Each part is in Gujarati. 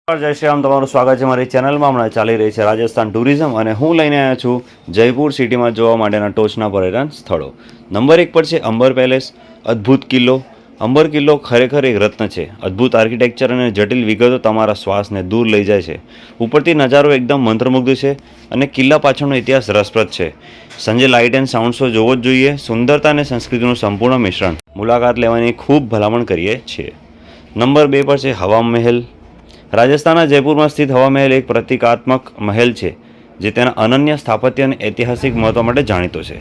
જય શ્રી રામ, તમારું સ્વાગત છે મારી ચેનલમાં. હમણાં ચાલી રહી છે રાજસ્થાન ટુરિઝમ અને હું લઈને આવ્યો છું જયપુર સિટીમાં જોવા માટેના ટોચના પર્યટન સ્થળો. નંબર 1 પર છે અંબર પેલેસ, અદ્ભુત કિલ્લો. અંબર કિલ્લો ખરેખર એક રત્ન છે. અદ્ભુત આર્કિટેક્ચર અને જટિલ વિગતો તમારા શ્વાસને દૂર લઈ જાય છે. ઉપરથી નજારો એકદમ મંત્રમુગ્ધ છે અને કિલ્લા પાછળનો ઇતિહાસ રસપ્રદ છે. સંજે લાઇટ એન્ડ સાઉન્ડ શો જોવો જ જોઈએ. સુંદરતા અને સંસ્કૃતિનું સંપૂર્ણ મિશ્રણ. મુલાકાત લેવાની ખૂબ ભલામણ કરીએ છીએ. નંબર 2 પર છે હવા મહેલ. રાજસ્થાનના જયપુરમાં સ્થિત હવા મહેલ એક પ્રતિકાત્મક મહેલ છે જે તેના અનન્ય સ્થાપત્ય અને ઐતિહાસિક મહત્વ માટે જાણીતો છે.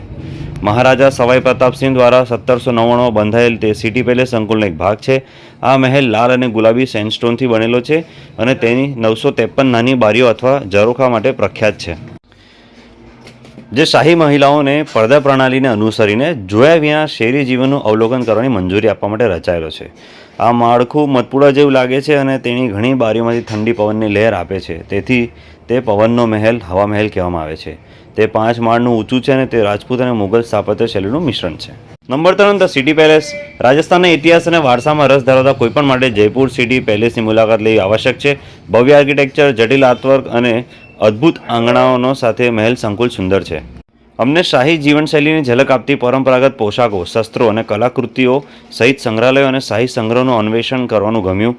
મહારાજા સવાઈ પ્રતાપસિંહ દ્વારા 1799માં બંધાયેલ તે સિટી પેલેસ સંકુલનો એક ભાગ છે. આ મહેલ લાલ અને ગુલાબી સેન્ડસ્ટોનથી બનેલો છે અને તેની 953 નાની બારીઓ અથવા ઝરોખા માટે પ્રખ્યાત છે, જે શાહી મહિલાઓને પડદા પ્રણાલીને અનુસરીને જોયા વિના શહેરી જીવનનું અવલોકન કરવાની મંજૂરી આપવા માટે રચાયેલો છે. આ માળખું મધપુડા જેવું લાગે છે અને તેની ઘણી બારીઓમાંથી ઠંડી પવનની લહેર આપે છે. તેથી તે પવનનો મહેલ હવા મહેલ કહેવામાં આવે છે. તે 5 માળનું ઊંચું છે અને તે રાજપૂત અને મુઘલ સ્થાપત્ય શૈલીનું મિશ્રણ છે. Number 3, the city palace. રાજસ્થાનના ઇતિહાસ અને વારસામાં રસ ધરાવતા કોઈપણ માટે જયપુર સિટી પેલેસની મુલાકાત લેવી આવશ્યક છે. ભવ્ય આર્કિટેક્ચર, જટિલ આર્ટવર્ક અને અદ્ભુત આંગણાઓનો સાથે મહેલ સંકુલ સુંદર છે. અમને શાહી જીવનશૈલીની ઝલક આપતી પરંપરાગત પોશાકો, શસ્ત્રો અને કલાકૃતિઓ સહિત સંગ્રહાલયો અને શાહી સંગ્રહનું અન્વેષણ કરવાનું ગમ્યું.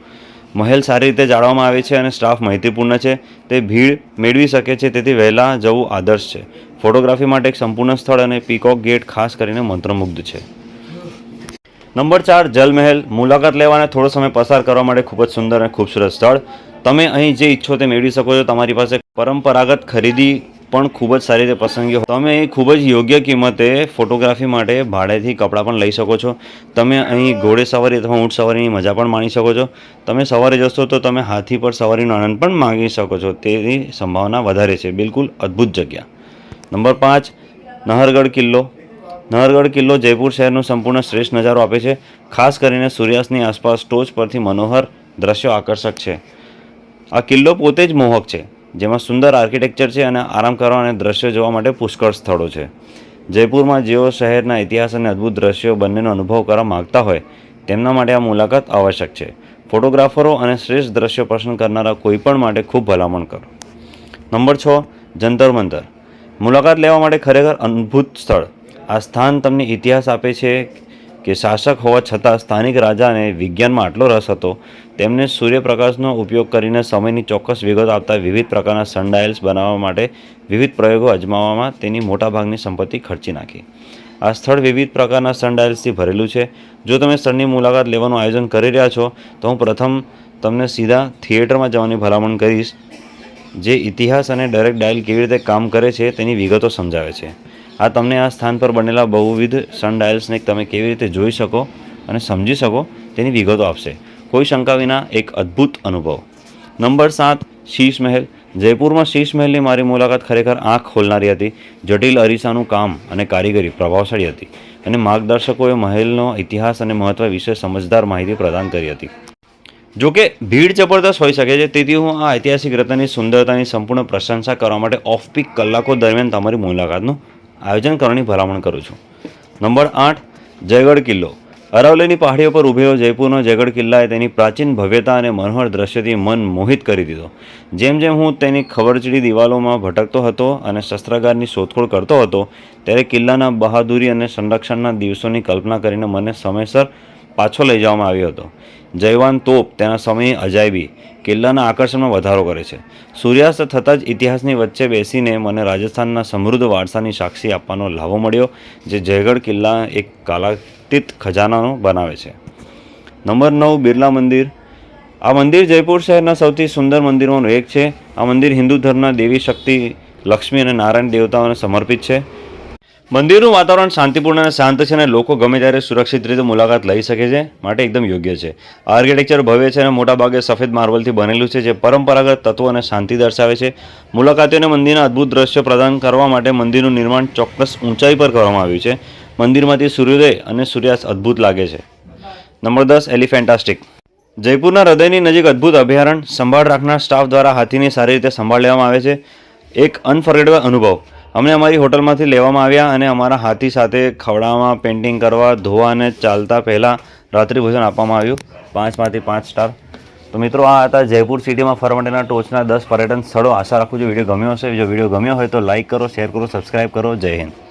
મહેલ સારી રીતે જાળવવામાં આવે છે અને સ્ટાફ માહિતીપૂર્ણ છે. તે ભીડ મેળવી શકે છે, તેથી વહેલા જવું આદર્શ છે. ફોટોગ્રાફી માટે એક સંપૂર્ણ સ્થળ અને પીકોક ગેટ ખાસ કરીને મંત્રમુગ્ધ છે. નંબર 4, જલ મહેલ. મુલાકાત લેવા અને થોડો સમય પસાર કરવા માટે ખૂબ જ સુંદર અને ખૂબસૂરત સ્થળ. તમે અહીં જે ઈચ્છો તે મેળવી શકો છો. તમારી પાસે પરંપરાગત ખરીદી પણ ખૂબ જ સારી રીતે પસંદગી. તમે અહીં ખૂબ જ યોગ્ય કિંમતે ફોટોગ્રાફી માટે ભાડેથી કપડાં પણ લઈ શકો છો. તમે અહીં ઘોડે સવારી અથવા ઊંટ સવારીની મજા પણ માણી શકો છો. તમે સવારે જશો તો તમે હાથી પર સવારીનો આનંદ પણ માણી શકો છો. તેની સંભાવના વધારે છે. બિલકુલ અદ્ભુત જગ્યા. નંબર 5, નહરગઢ કિલ્લો. નહરગઢ કિલ્લો જયપુર શહેરનો સંપૂર્ણ શ્રેષ્ઠ નજારો આપે છે. ખાસ કરીને સૂર્યાસ્તની આસપાસ ટોચ પરથી મનોહર દ્રશ્યો આકર્ષક છે. આ કિલ્લો પોતે જ મોહક છે, જેમાં સુંદર આર્કિટેક્ચર છે અને આરામ કરવા અને દ્રશ્યો જોવા માટે પુષ્કળ સ્થળો છે. જયપુરમાં જેઓ શહેરના ઇતિહાસ અને અદ્ભુત દ્રશ્યો બંનેનો અનુભવ કરવા માગતા હોય તેમના માટે આ મુલાકાત આવશ્યક છે. ફોટોગ્રાફરો અને શ્રેષ્ઠ દ્રશ્યો પસંદ કરનારા કોઈપણ માટે ખૂબ ભલામણ કરો. નંબર 6, જંતર મંતર. મુલાકાત લેવા માટે ખરેખર અદ્ભુત સ્થળ. આ સ્થાન તમને ઇતિહાસ આપે છે કે શાસક હોવા છતાં સ્થાનિક રાજાને વિજ્ઞાનમાં આટલો રસ હતો. તેમને સૂર્યપ્રકાશનો ઉપયોગ કરીને સમયની ચોક્કસ વિગતો આપતા વિવિધ પ્રકારના સનડાયલ્સ બનાવવા માટે વિવિધ પ્રયોગો અજમાવવામાં તેની મોટાભાગની સંપત્તિ ખર્ચી નાખી. આ સ્થળ વિવિધ પ્રકારના સનડાયલ્સથી ભરેલું છે. જો તમે સ્થળની મુલાકાત લેવાનું આયોજન કરી રહ્યા છો તો હું પ્રથમ તમને સીધા થિયેટરમાં જવાની ભલામણ કરીશ, જે ઇતિહાસ અને ડાયરેક્ટ ડાયલ કેવી રીતે કામ કરે છે તેની વિગતો સમજાવે છે. આ તમને આ સ્થાન પર બનેલા બહુવિધ સનડાયલ્સને તમે કેવી રીતે જોઈ શકો અને સમજી શકો તેની વિગતો આપશે. કોઈ શંકા વિના એક અદ્ભુત અનુભવ. નંબર 7, શીશ મહેલ. જયપુરમાં શીશ મહેલની મારી મુલાકાત ખરેખર આંખ ખોલનારી હતી. જટિલ અરીસાનું કામ અને કારીગરી પ્રભાવશાળી હતી અને માર્ગદર્શકોએ મહેલનો ઇતિહાસ અને મહત્વ વિશે સમજદાર માહિતી પ્રદાન કરી હતી. જોકે ભીડ જબરદસ્ત હોઈ શકે છે, તેથી હું આ ઐતિહાસિક રત્નની સુંદરતાની સંપૂર્ણ પ્રશંસા કરવા માટે ઓફ પીક કલાકો દરમિયાન તમારી મુલાકાતનું આયોજન કરવાની ભલામણ કરું છું. નંબર 8, જયગઢ કિલ્લો. અરાવલીની પહાડીઓ પર ઉભેલો જયપુરનો જયગઢ કિલ્લાએ તેની પ્રાચીન ભવ્યતા અને મનોહર દ્રશ્યથી મન મોહિત કરી દીધો. જેમ જેમ હું તેની ખબરચડી દિવાલોમાં ભટકતો હતો અને શસ્ત્રાગારની શોધખોળ કરતો હતો, ત્યારે કિલ્લાના બહાદુરી અને સંરક્ષણના દિવસોની કલ્પના કરીને મને સમયસર પાછો લઈ જવામાં આવ્યો હતો. જયવાન તોપ તેના સમયે અજાયબી કિલ્લાના આકર્ષણમાં વધારો કરે છે. સૂર્યાસ્ત થતાં જ ઇતિહાસની વચ્ચે બેસીને મને રાજસ્થાનના સમૃદ્ધ વારસાની સાક્ષી આપવાનો લાભો મળ્યો, જે જયગઢ કિલ્લા એક કાલાતીત ખજાનાનો બનાવે છે. નંબર 9, બિરલા મંદિર. આ મંદિર જયપુર શહેરના સૌથી સુંદર મંદિરોમાંનું એક છે. આ મંદિર હિન્દુ ધર્મના દેવી શક્તિ લક્ષ્મી અને નારાયણ દેવતાઓને સમર્પિત છે. મંદિરનું વાતાવરણ શાંતિપૂર્ણ અને શાંત છે અને લોકો ગમે ત્યારે સુરક્ષિત રીતે મુલાકાત લઈ શકે છે માટે એકદમ યોગ્ય છે. આર્કિટેક્ચર ભવ્ય છે અને મોટાભાગે સફેદ માર્બલથી બનેલું છે, જે પરંપરાગત તત્વો અને શાંતિ દર્શાવે છે. મુલાકાતીઓને મંદિરના અદ્ભુત દ્રશ્યો પ્રદાન કરવા માટે મંદિરનું નિર્માણ ચોક્કસ ઊંચાઈ પર કરવામાં આવ્યું છે. મંદિરમાંથી સૂર્યોદય અને સૂર્યાસ્ત અદ્ભુત લાગે છે. નંબર 10, એલિફેન્ટાસ્ટિક. જયપુરના હૃદયની નજીક અદ્ભુત અભયારણ્ય સંભાળ રાખનાર સ્ટાફ દ્વારા હાથીની સારી રીતે સંભાળ લેવામાં આવે છે. એક અનફર્ગેટેબલ અનુભવ. અમને અમારી હોટલમાંથી લેવામાં આવ્યા અને અમારા હાથી સાથે ખવડાવવામાં, પેઇન્ટિંગ કરવા, ધોવા અને ચાલતા પહેલાં રાત્રિભોજન આપવામાં આવ્યું. 5 માંથી 5 સ્ટાર. તો મિત્રો આ હતા જયપુર સિટીમાં ફરવા માટેના ટોચના 10 પર્યટન સ્થળો. આશા રાખું છું વિડીયો ગમ્યો હશે. જો વિડીયો ગમ્યો હોય તો લાઇક કરો, શેર કરો, સબસ્ક્રાઇબ કરો. જય હિન્દ.